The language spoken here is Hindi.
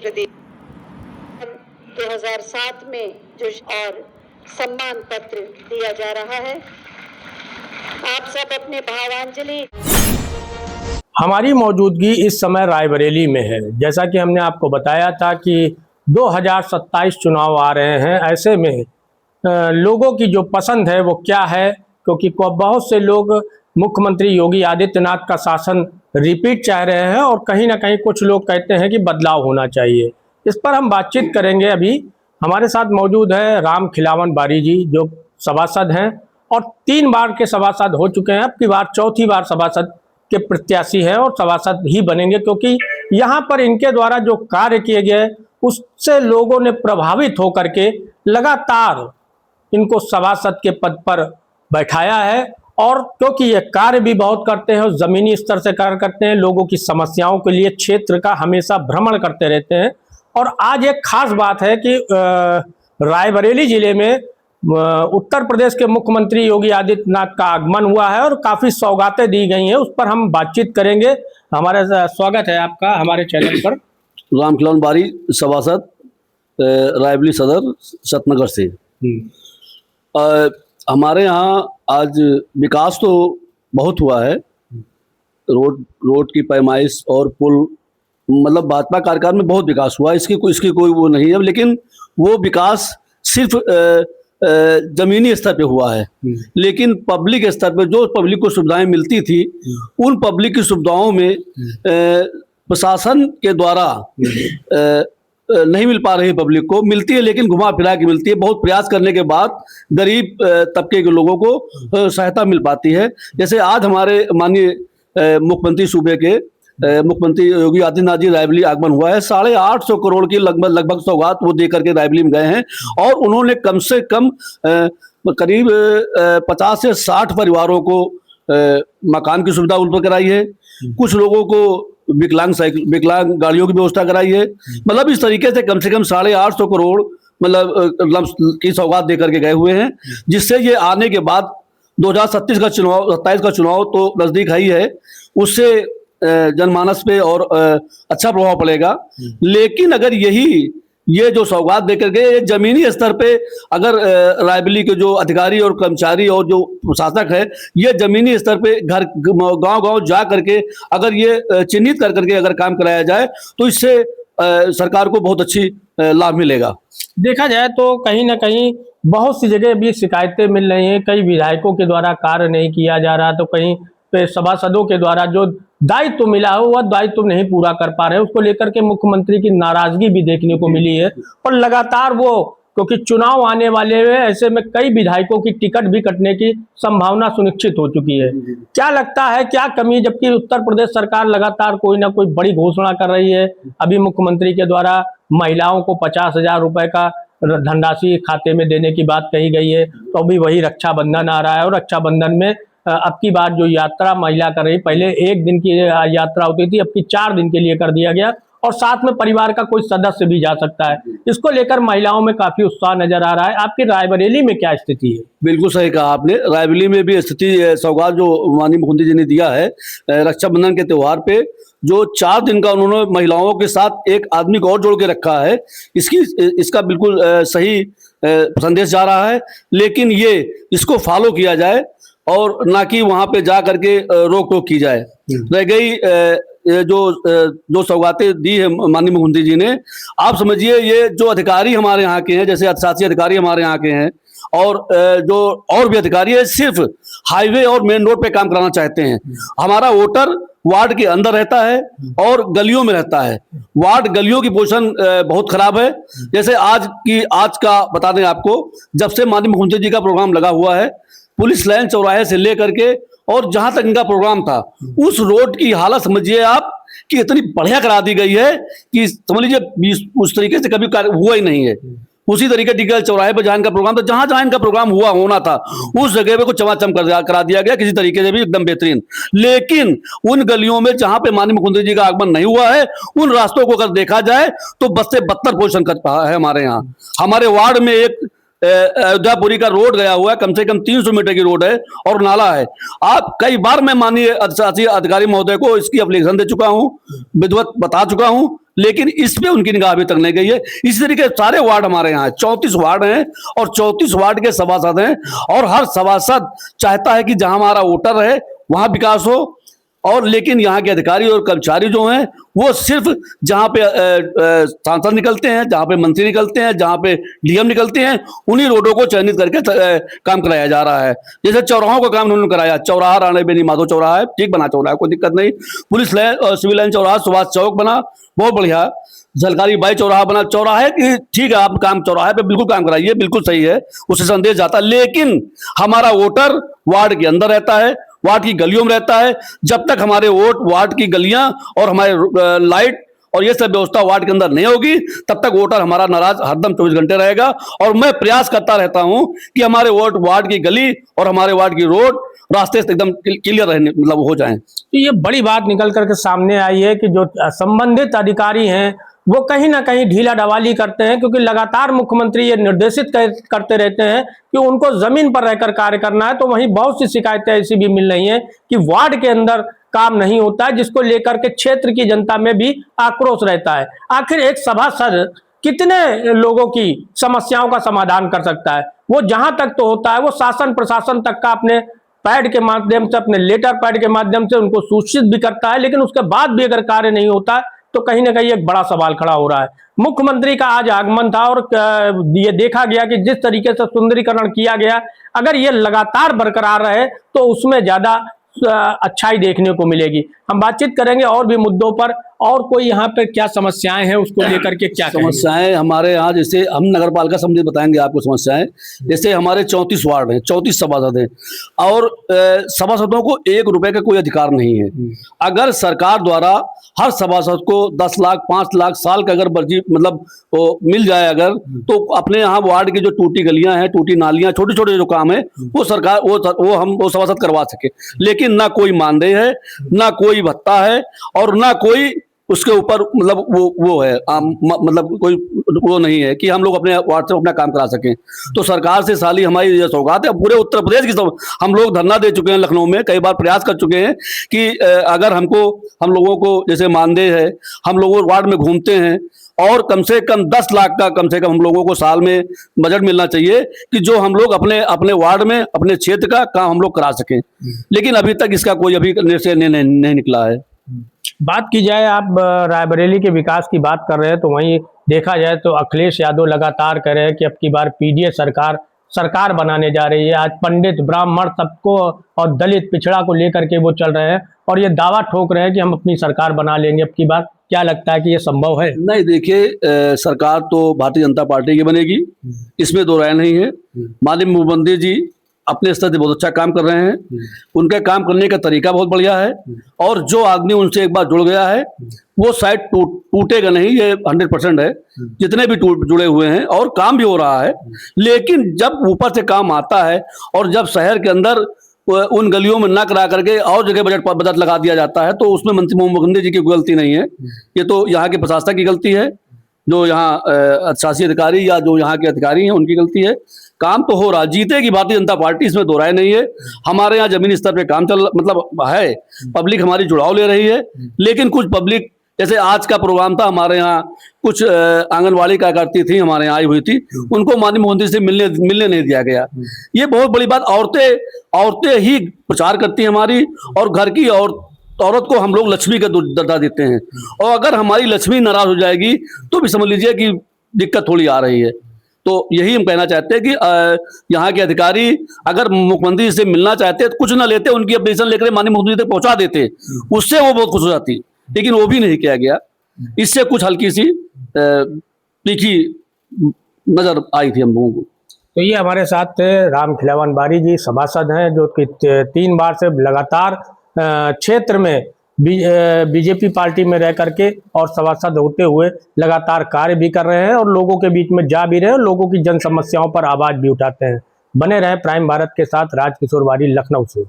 पत्र दिया 2007 में जो और सम्मान पत्र दिया जा रहा है। आप सब अपने भावांजलि। हमारी मौजूदगी इस समय रायबरेली में है। जैसा कि हमने आपको बताया था कि 2027 चुनाव आ रहे हैं। ऐसे में लोगों की जो पसंद है वो क्या है, क्योंकि बहुत से लोग मुख्यमंत्री योगी आदित्यनाथ का शासन रिपीट चाह रहे हैं और कहीं ना कहीं कुछ लोग कहते हैं कि बदलाव होना चाहिए। इस पर हम बातचीत करेंगे। अभी हमारे साथ मौजूद है राम खिलावन बारी जी, जो सभासद हैं और 3 बार के सभासद हो चुके हैं। अब की बार 4थी बार सभासद के प्रत्याशी हैं और सभासद ही बनेंगे, क्योंकि यहाँ पर इनके द्वारा जो कार्य किए गए उससे लोगों ने प्रभावित होकर के लगातार इनको सभासद के पद पर बैठाया है। और क्योंकि ये कार्य भी बहुत करते हैं और ज़मीनी स्तर से कार्य करते हैं, लोगों की समस्याओं के लिए क्षेत्र का हमेशा भ्रमण करते रहते हैं। और आज एक खास बात है कि रायबरेली जिले में उत्तर प्रदेश के मुख्यमंत्री योगी आदित्यनाथ का आगमन हुआ है और काफ़ी सौगातें दी गई हैं। उस पर हम बातचीत करेंगे। हमारे स्वागत है आपका हमारे चैनल पर। राम खिलावन बारी, सभासद, रायबरेली सदर, सतनगर से। हमारे यहाँ आज विकास तो बहुत हुआ है। रोड की पैमाइश और पुल, मतलब भाजपा कार्यकाल में बहुत विकास हुआ, इसकी कोई वो नहीं है। लेकिन वो विकास सिर्फ जमीनी स्तर पे हुआ है। लेकिन पब्लिक स्तर पे जो पब्लिक को सुविधाएं मिलती थी, उन पब्लिक की सुविधाओं में प्रशासन के द्वारा नहीं मिल पा रही। पब्लिक को मिलती है लेकिन घुमा फिरा के मिलती है। बहुत प्रयास करने के बाद गरीब तबके के लोगों को सहायता मिल पाती है। जैसे आज हमारे माननीय मुख्यमंत्री सूबे के मुख्यमंत्री योगी आदित्यनाथ जी रायबरेली आगमन हुआ है। 850 करोड़ की लगभग सौगात वो दे करके रायबरेली में गए हैं और उन्होंने कम से कम करीब 50 से 60 परिवारों को मकान की सुविधा उपलब्ध कराई है। कुछ लोगों को विकलांग गाड़ियों की व्यवस्था कराई है। मतलब इस तरीके से कम 850 करोड़ मतलब की सौगात दे करके गए हुए हैं, जिससे ये आने के बाद 2027 का चुनाव तो नजदीक ही है, उससे जनमानस पे और अच्छा प्रभाव पड़ेगा। लेकिन अगर ये जो सौगात देकर के जमीनी स्तर पे अगर रायबरेली के जो अधिकारी और कर्मचारी और जो प्रशासक है, ये जमीनी स्तर पे गांव जा करके अगर ये चिन्हित कर करके अगर काम कराया जाए तो इससे सरकार को बहुत अच्छी लाभ मिलेगा। देखा जाए तो कहीं ना कहीं बहुत सी जगह भी शिकायतें मिल रही हैं। कई विधायकों के द्वारा कार्य नहीं किया जा रहा, तो कहीं पे सभासदों के द्वारा जो दायित्व मिला हो वह दायित्व नहीं पूरा कर पा रहे। उसको लेकर के मुख्यमंत्री की नाराजगी भी देखने को मिली है। और लगातार वो, क्योंकि चुनाव आने वाले हैं, ऐसे में कई विधायकों की टिकट भी कटने की संभावना सुनिश्चित हो चुकी है। क्या लगता है, क्या कमी, जबकि उत्तर प्रदेश सरकार लगातार कोई ना कोई बड़ी घोषणा कर रही है। अभी मुख्यमंत्री के द्वारा महिलाओं को 50,000 रुपए का धनराशि खाते में देने की बात कही गई है। तो अभी वही रक्षाबंधन आ रहा है और रक्षाबंधन में अब की बार जो यात्रा महिला कर रही, पहले 1 दिन की यात्रा होती थी, अब की 4 दिन के लिए कर दिया गया और साथ में परिवार का कोई सदस्य भी जा सकता है। इसको लेकर महिलाओं में काफी उत्साह नजर आ रहा है। आपकी रायबरेली में क्या स्थिति है? बिल्कुल सही कहा आपने। रायबरेली में भी स्थिति, सौगात जो माननीय मुख्यमंत्री जी ने दिया है रक्षाबंधन के त्योहार पे, जो 4 दिन का उन्होंने महिलाओं के साथ एक आदमी को और जोड़ के रखा है, इसका बिल्कुल सही संदेश जा रहा है। लेकिन इसको फॉलो किया जाए और ना कि वहां पे जा करके रोक टोक की जाए। रह गई जो सौगातें दी है माननीय मुख्यमंत्री जी ने, आप समझिए ये जो अधिकारी हमारे यहाँ के हैं, जैसे शासकीय अधिकारी हमारे यहाँ के हैं और जो और भी अधिकारी है, सिर्फ हाईवे और मेन रोड पे काम कराना चाहते हैं। हमारा वोटर वार्ड के अंदर रहता है और गलियों में रहता है। वार्ड गलियों की पोजीशन बहुत खराब है। जैसे आज का बता दें आपको, जब से माननीय मुख्यमंत्री जी का प्रोग्राम लगा हुआ है, पुलिस लाइन चौराहे से लेकर के और जहां तक इनका प्रोग्राम था, उस रोड की हालत समझिए आप कि इतनी बढ़िया करा दी गई है कि समझ लीजिए उस तरीके से कभी हुआ ही नहीं है। उसी तरीके टिकल चौराहे पर जहां इनका प्रोग्राम था, जहां इनका प्रोग्राम होना था, उस जगह पे कुछ चमाचम करा दिया गया किसी तरीके से भी, एकदम बेहतरीन। लेकिन उन गलियों में जहां पे माननीय मुख्यमंत्री जी का आगमन नहीं हुआ है, उन रास्तों को अगर देखा जाए तो बस से बदतर पोजीशन करता है हमारे यहाँ। हमारे वार्ड में एक अयोध्यापुरी का रोड गया हुआ है, कम से कम 300 मीटर की रोड है और नाला है। आप कई बार मैं माननीय अधिकारी महोदय को इसकी एप्लीकेशन दे चुका हूं, विधिवत बता चुका हूं, लेकिन इस पे उनकी निगाह अभी तक नहीं गई है। इसी तरीके से सारे वार्ड हमारे यहाँ 34 वार्ड हैं और 34 वार्ड के सभासद हैं, और हर सभासद चाहता है कि जहां हमारा वोटर है वहां विकास हो। और लेकिन यहाँ के अधिकारी और कर्मचारी जो हैं वो सिर्फ जहाँ पे सांसद निकलते हैं, जहाँ पे मंत्री निकलते हैं, जहाँ पे डीएम निकलते हैं, उन्हीं रोडों को चयनित करके काम कराया जा रहा है। जैसे चौराहों का काम उन्होंने कराया, चौराहा राणे बेनी माधव चौराहा है, ठीक बना चौराहा, कोई दिक्कत नहीं। पुलिस लाइन और सिविल लाइन चौराहा, सुभाष चौक बना, बहुत बढ़िया। सरकारी बाई चौराहा बना, चौराहे की ठीक है, आप काम चौराहे पे बिल्कुल काम कराइए, बिल्कुल सही है, उससे संदेश जाता है। लेकिन हमारा वोटर वार्ड के अंदर रहता है, वार्ड की गलियों में रहता है। जब तक हमारे वोट वार्ड की गलियां और हमारे लाइट और ये सब व्यवस्था वार्ड के अंदर नहीं होगी, तब तक वोटर हमारा नाराज हरदम 24 घंटे रहेगा। और मैं प्रयास करता रहता हूं कि हमारे वोट वार्ड की गली और हमारे वार्ड की रोड रास्ते से एकदम क्लियर रहने मतलब हो जाएं। तो ये बड़ी बात निकल करके सामने आई है कि जो संबंधित अधिकारी हैं वो कहीं ना कहीं ढीला ढवाली करते हैं, क्योंकि लगातार मुख्यमंत्री ये निर्देशित करते रहते हैं कि उनको जमीन पर रहकर कार्य करना है। तो वहीं बहुत सी शिकायतें ऐसी भी मिल रही हैं कि वार्ड के अंदर काम नहीं होता है, जिसको लेकर के क्षेत्र की जनता में भी आक्रोश रहता है। आखिर एक सभासद कितने लोगों की समस्याओं का समाधान कर सकता है? वो जहां तक तो होता है वो शासन प्रशासन तक का अपने पैड के माध्यम से, अपने लेटर पैड के माध्यम से उनको सूचित भी करता है, लेकिन उसके बाद भी अगर कार्य नहीं होता तो कहीं ना कहीं एक बड़ा सवाल खड़ा हो रहा है। मुख्यमंत्री का आज आगमन था और ये देखा गया कि जिस तरीके से सुंदरीकरण किया गया, अगर ये लगातार बरकरार रहे तो उसमें ज्यादा अच्छाई देखने को मिलेगी। हम बातचीत करेंगे और भी मुद्दों पर, और कोई यहाँ पे क्या समस्याएं हैं उसको लेकर के क्या समस्याएं हमारे यहाँ, जैसे हम नगर पालिका समिति बताएंगे आपको समस्याएं। जैसे हमारे 34 वार्ड हैं, 34 सभासद हैं, और सभासदों को 1 रुपए का कोई अधिकार नहीं है। अगर सरकार द्वारा हर सभासद को 10 लाख 5 लाख साल का अगर बर्जी मतलब वो मिल जाए अगर, तो अपने यहाँ वार्ड की जो टूटी गलियां हैं, टूटी नालियां, छोटे छोटे जो काम है वो सरकार वो सभासद करवा सके। लेकिन ना कोई मानदेय है, ना कोई भत्ता है, और ना कोई उसके ऊपर मतलब वो है मतलब कोई वो नहीं है कि हम लोग अपने वार्ड से अपना काम करा सकें। तो सरकार से साली हमारी ये सौगात है। पूरे उत्तर प्रदेश की हम लोग धरना दे चुके हैं, लखनऊ में कई बार प्रयास कर चुके हैं कि अगर हम लोगों को जैसे मानदेय है, हम लोग वार्ड में घूमते हैं, और कम से कम 10 लाख का कम से कम हम लोगों को साल में बजट मिलना चाहिए कि जो हम लोग अपने वार्ड में अपने क्षेत्र का काम हम लोग करा सकें। लेकिन अभी तक इसका कोई अभी निर्णय नहीं निकला है। बात की जाए, आप रायबरेली के विकास की बात कर रहे हैं, तो वहीं देखा जाए तो अखिलेश यादव लगातार कह रहे हैं कि अब की बार पीडीए सरकार बनाने जा रही है। आज पंडित ब्राह्मण सबको और दलित पिछड़ा को लेकर के वो चल रहे हैं और ये दावा ठोक रहे हैं कि हम अपनी सरकार बना लेंगे अब की बार। क्या लगता है कि ये संभव है? नहीं, देखिए, सरकार तो भारतीय जनता पार्टी की बनेगी, इसमें दो राय नहीं है। माननीय मुख्यमंत्री जी अपने स्तर से बहुत अच्छा काम कर रहे हैं, उनके काम करने का तरीका बहुत बढ़िया है, और जो आदमी उनसे एक बार जुड़ गया है वो शायद टूटेगा नहीं, ये 100% है। जितने भी जुड़े हुए हैं और काम भी हो रहा है। लेकिन जब ऊपर से काम आता है और जब शहर के अंदर उन गलियों में ना करा करके और जगह बजट लगा दिया जाता है, तो उसमें मुख्यमंत्री जी की गलती नहीं है, ये तो यहाँ के प्रशासक की गलती है, जो यहाँ शासी अधिकारी या जो यहाँ के अधिकारी हैं उनकी गलती है। काम तो हो रहा, जीतेगी भारतीय जनता पार्टी, इसमें दो राय नहीं है। हमारे यहाँ जमीनी स्तर पे काम मतलब है, पब्लिक हमारी जुड़ाव ले रही है। लेकिन कुछ पब्लिक, जैसे आज का प्रोग्राम था हमारे यहाँ, कुछ आंगनवाड़ी कार्यकर्ती थी हमारे यहाँ आई हुई थी, उनको माननीय मुख्यमंत्री से मिलने नहीं दिया गया। ये बहुत बड़ी बात। औरतें ही प्रचार करती हैं हमारी, और घर की औरत को हम लोग लक्ष्मी का दर्जा देते हैं, और अगर हमारी लक्ष्मी नाराज हो जाएगी तो भी समझ लीजिए कि दिक्कत थोड़ी आ रही है। तो यही हम कहना चाहते हैं कि यहाँ के अधिकारी अगर मुख्यमंत्री से मिलना चाहते तो कुछ ना लेते, उनकी एप्लीकेशन लेकर माननीय मुख्यमंत्री तक पहुंचा देते, उससे वो बहुत खुश हो जाती। लेकिन वो भी नहीं किया गया। इससे कुछ हल्की सी तीखी नजर आई थी हम लोगों को। तो ये हमारे साथ थे राम खिलावन बारी जी, सभासद हैं, जो कि 3 बार से लगातार क्षेत्र में बीजेपी पार्टी में रह करके और सभासद होते हुए लगातार कार्य भी कर रहे हैं और लोगों के बीच में जा भी रहे हैं, लोगों की जन समस्याओं पर आवाज भी उठाते हैं। बने रहे प्राइम भारत के साथ। राजकिशोर बारी, लखनऊ से।